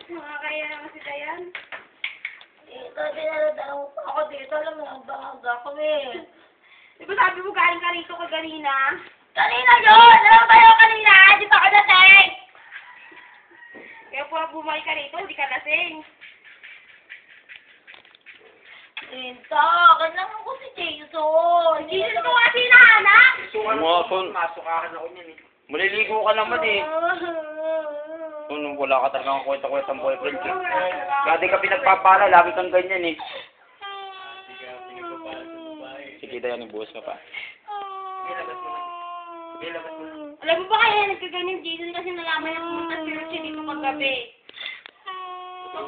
Nakakaya naman si Dayan. Tita, dinadala pa ako dito. Alam mo, ang bangag ako eh. Di ba sabi mo galing ka rito kaganina? Kanina yun! Alam mo ba yun kanina? Di pa ako nating! Kaya po bumalik ka rito, hindi ka lasing. Tita, kailangan ko si Jason. Jason ko kasi hinahanap! Masukahan ako niyan eh. Maliligo ka naman eh. Wala ka talagang kwenta-kwenta ang boyfriend eh. Kaya di ka pinagpapala, lagi kang ganyan eh. Sige, Dayan, ibuhos ka pa. Alam mo ba kaya nagkaganyan Jason kasi nalaman niya pumunta si Ruchi dito kagabi.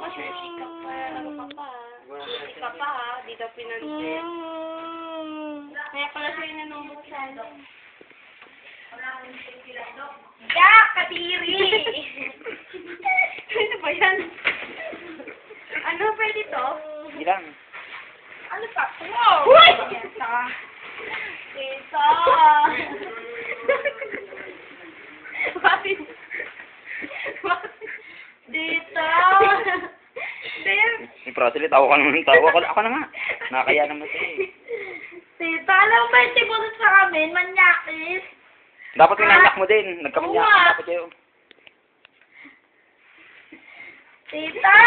Sushi ka pa, ano ka pa? Sushi ka pa ha, di daw pinansin. Kaya pala siya nanunuksan. Jack, kadiri! Ano ba yan? Ano pwede to? Hindi lang. Ano pa? Wow! Uy! Tita! Bakit? Tita! Dayan. May Prasilit, tawa ka naman, tawa ka. Ako na nga. Nakakaya naman siya eh. Tita, alam mo ba yung tibulot sa amin? Manyakis! Dapat inanak mo din. Nagkamanyak Oo nga. dapat kayo. Tita!